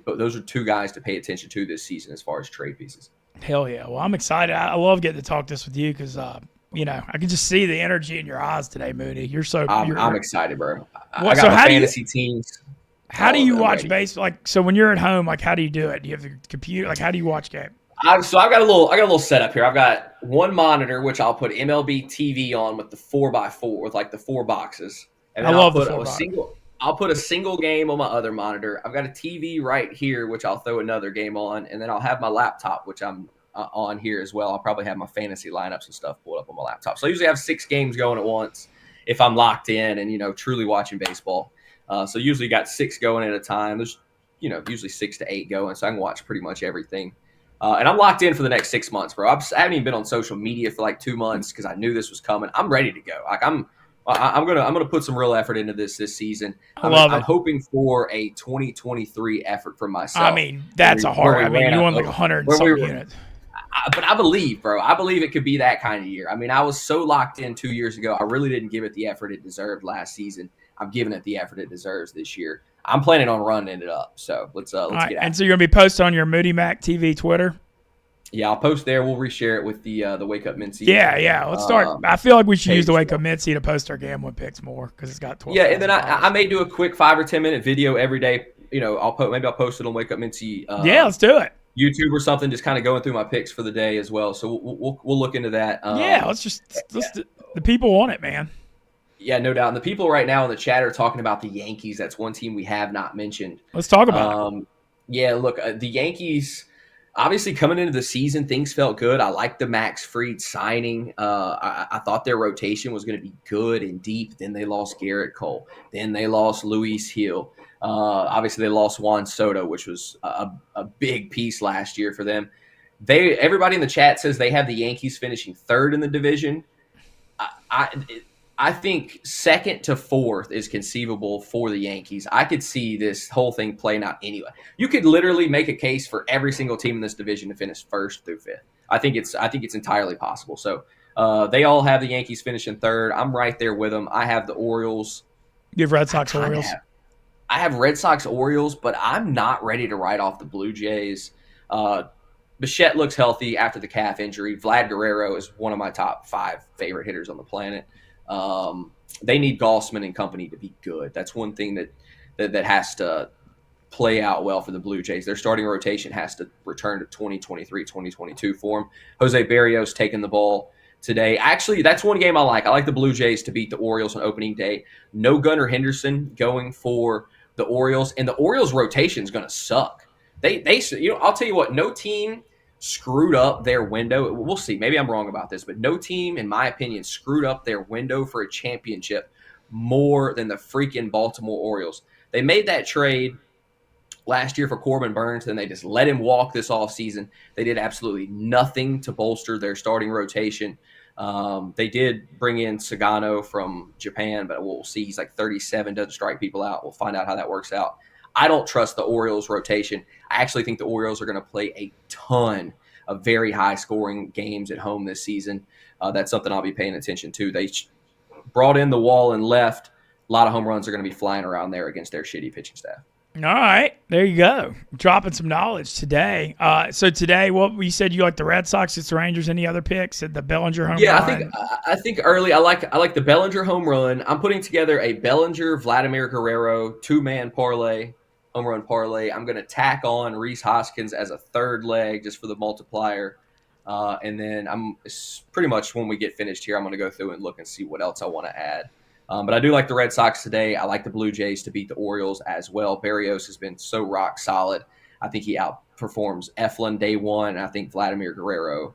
Speaker 3: those are 2 guys to pay attention to this season as far as trade pieces.
Speaker 1: Hell yeah. Well, I'm excited. I love getting to talk this with you because, I can just see the energy in your eyes today, Moody. I'm excited, bro. I got my fantasy teams. How do you watch baseball? So when you're at home, how do you do it? Do you have the computer? How do you watch game?
Speaker 3: So I got a little setup here. I've got one monitor, which I'll put MLB TV on with the 4x4 with the 4 boxes. And then I'll put a single game on my other monitor. I've got a TV right here, which I'll throw another game on, and then I'll have my laptop, which I'm on here as well. I'll probably have my fantasy lineups and stuff pulled up on my laptop. So I usually have 6 games going at once if I'm locked in and truly watching baseball. So usually got 6 going at a time. There's usually 6 to 8 going, so I can watch pretty much everything. And I'm locked in for the next 6 months, bro. I haven't even been on social media for 2 months because I knew this was coming. I'm ready to go. I'm I'm gonna put some real effort into this season. I'm hoping for a 2023 effort from myself.
Speaker 1: I mean, that's a hard. I mean, you won like 100 and something units.
Speaker 3: But I believe, bro. I believe it could be that kind of year. I mean, I was so locked in 2 years ago. I really didn't give it the effort it deserved last season. I'm giving it the effort it deserves this year. I'm planning on running it up. So let's get at it.
Speaker 1: And so you're gonna be posting on your Moody Mac TV Twitter.
Speaker 3: Yeah, I'll post there. We'll reshare it with the Wake Up Mintzy.
Speaker 1: Yeah. Let's start. I feel like we should use the Wake Up Mintzy to post our gambling picks more because it's got 12.
Speaker 3: Yeah, and then I may do a quick 5 or 10 minute video every day. You know, I'll post it on Wake Up Mintzy.
Speaker 1: Let's do it.
Speaker 3: YouTube or something, just kind of going through my picks for the day as well. So we'll look into that.
Speaker 1: The people want it, man.
Speaker 3: Yeah, no doubt. And the people right now in the chat are talking about the Yankees. That's one team we have not mentioned.
Speaker 1: Let's talk about it.
Speaker 3: Yeah, look, the Yankees. Obviously, coming into the season, things felt good. I liked the Max Fried signing. I thought their rotation was going to be good and deep. Then they lost Garrett Cole. Then they lost Luis Hill. Obviously, they lost Juan Soto, which was a big piece last year for them. Everybody in the chat says they have the Yankees finishing third in the division. I think second to fourth is conceivable for the Yankees. I could see this whole thing playing out anyway. You could literally make a case for every single team in this division to finish first through fifth. I think it's entirely possible. So they all have the Yankees finishing third. I'm right there with them. I have the Orioles.
Speaker 1: You have Red Sox, Orioles?
Speaker 3: I have Red Sox, Orioles, but I'm not ready to write off the Blue Jays. Bichette looks healthy after the calf injury. Vlad Guerrero is one of my top 5 favorite hitters on the planet. They need Gossman and company to be good. That's one thing that has to play out well for the Blue Jays. Their starting rotation has to return to 2023, 2022 form. Jose Barrios taking the ball today. Actually, that's one game I like. I like the Blue Jays to beat the Orioles on opening day. No Gunnar Henderson going for the Orioles, and the Orioles rotation is going to suck. I'll tell you what, no team screwed up their window. We'll see. Maybe I'm wrong about this, but no team, in my opinion, screwed up their window for a championship more than the freaking Baltimore Orioles. They made that trade last year for Corbin Burns, and they just let him walk this offseason. They did absolutely nothing to bolster their starting rotation. They did bring in Sagano from Japan, but we'll see. He's like 37, doesn't strike people out. We'll find out how that works out. I don't trust the Orioles rotation. I actually think the Orioles are going to play a ton of very high-scoring games at home this season. That's something I'll be paying attention to. They brought in the wall and left. A lot of home runs are going to be flying around there against their shitty pitching staff.
Speaker 1: All right, there you go. Dropping some knowledge today. So today, what you said you like the Red Sox, it's the Rangers. Any other picks? At the Bellinger home run?
Speaker 3: Yeah, I think early. I like the Bellinger home run. I'm putting together a Bellinger Vladimir Guerrero 2-man parlay. Home run parlay. I'm going to tack on Rhys Hoskins as a third leg just for the multiplier. And then pretty much when we get finished here, I'm going to go through and look and see what else I want to add. But I do like the Red Sox today. I like the Blue Jays to beat the Orioles as well. Barrios has been so rock solid. I think he outperforms Eflin day one. And I think Vladimir Guerrero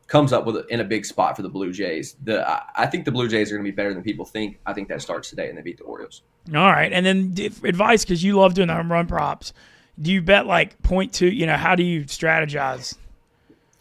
Speaker 3: comes up in a big spot for the Blue Jays. I think the Blue Jays are going to be better than people think. I think that starts today, and they beat the Orioles.
Speaker 1: All right, and then advice, because you love doing the home run props. Do you bet like 0.2? How do you strategize?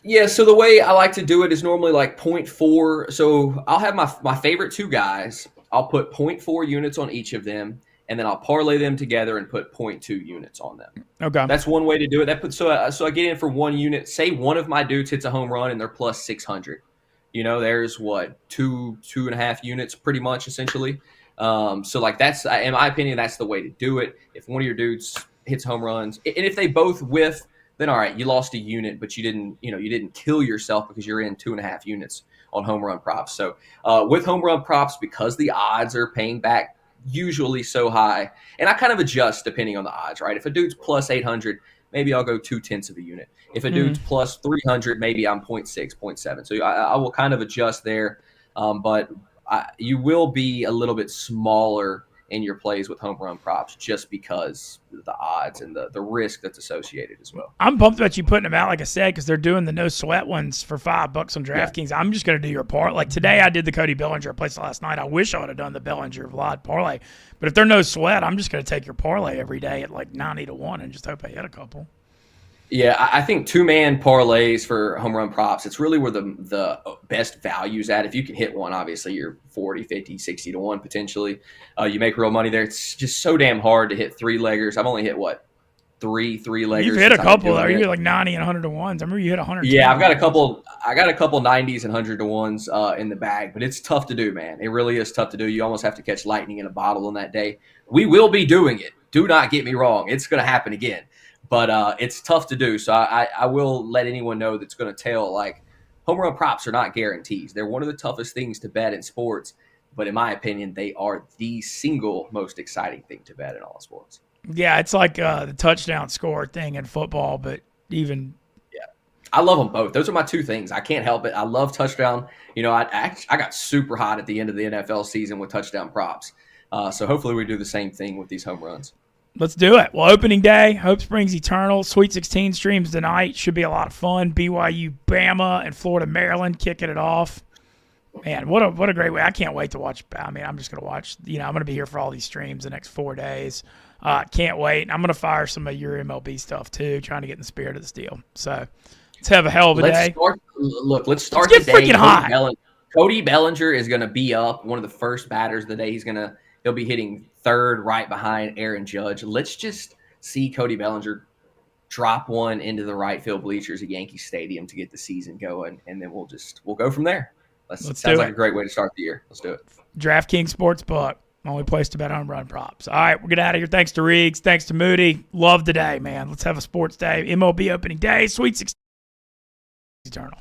Speaker 3: Yeah, so the way I like to do it is normally like 0.4. So I'll have my favorite 2 guys. I'll put 0.4 units on each of them, and then I'll parlay them together and put 0.2 units on them.
Speaker 1: Okay,
Speaker 3: that's one way to do it. So I get in for 1 unit. Say one of my dudes hits a home run and they're plus 600. There's what 2.5 units, pretty much essentially. So like that's, in my opinion, that's the way to do it. If one of your dudes hits home runs, and if they both whiff, then all right, you lost a unit, but you didn't kill yourself because you're in 2.5 units on home run props. So with home run props, because the odds are paying back usually so high, and I kind of adjust depending on the odds, right? If a dude's plus 800, maybe I'll go 0.2 of a unit. If a dude's plus 300, maybe I'm 0.6, 0.7. So I will kind of adjust there, but you will be a little bit smaller in your plays with home run props just because the odds and the risk that's associated as well.
Speaker 1: I'm pumped about you putting them out, like I said, because they're doing the no sweat ones for $5 on DraftKings. Yeah. I'm just going to do your part. Like today, I did the Cody Bellinger place last night. I wish I would have done the Bellinger Vlad parlay, but if they're no sweat, I'm just going to take your parlay every day at like 90 to 1 and just hope I hit a couple.
Speaker 3: Yeah, I think two-man parlays for home run props, it's really where the best value's at. If you can hit one, obviously you're 40, 50, 60 to 1 potentially. You make real money there. It's just so damn hard to hit three-leggers. I've only hit, what, three-leggers?
Speaker 1: You've hit a couple, though. You hit like 90 and 100 to 1s. I remember you hit 100.
Speaker 3: Yeah, I've got a couple 90s and 100 to 1s in the bag, but it's tough to do, man. It really is tough to do. You almost have to catch lightning in a bottle on that day. We will be doing it. Do not get me wrong. It's going to happen again. But it's tough to do. So I will let anyone know that's going to tell, like, home run props are not guarantees. They're one of the toughest things to bet in sports. But in my opinion, they are the single most exciting thing to bet in all sports.
Speaker 1: Yeah, it's like the touchdown score thing in football, but even –
Speaker 3: yeah, I love them both. Those are my two things. I can't help it. I love touchdown. You know, I got super hot at the end of the NFL season with touchdown props. So hopefully we do the same thing with these home runs.
Speaker 1: Let's do it. Well, opening day, Hope Springs Eternal, Sweet 16 streams tonight. Should be a lot of fun. BYU, Bama, and Florida, Maryland kicking it off. Man, what a great way. I can't wait to watch. I mean, I'm just going to watch. You know, I'm going to be here for all these streams the next 4 days. Can't wait. I'm going to fire some of your MLB stuff, too, trying to get in the spirit of this deal. So let's have a hell of a day.
Speaker 3: Let's start
Speaker 1: get
Speaker 3: the day.
Speaker 1: Freaking hot.
Speaker 3: Cody Bellinger is going to be up, one of the first batters of the day. He'll be hitting third right behind Aaron Judge. Let's just see Cody Bellinger drop one into the right field bleachers at Yankee Stadium to get the season going, and then we'll go from there. Sounds like a great way to start the year. Let's do it.
Speaker 1: DraftKings Sportsbook, only place to bet home run props. All right, we're getting out of here. Thanks to Riggs. Thanks to Moody. Love the day, man. Let's have a sports day. MLB opening day. Sweet 16 Eternal.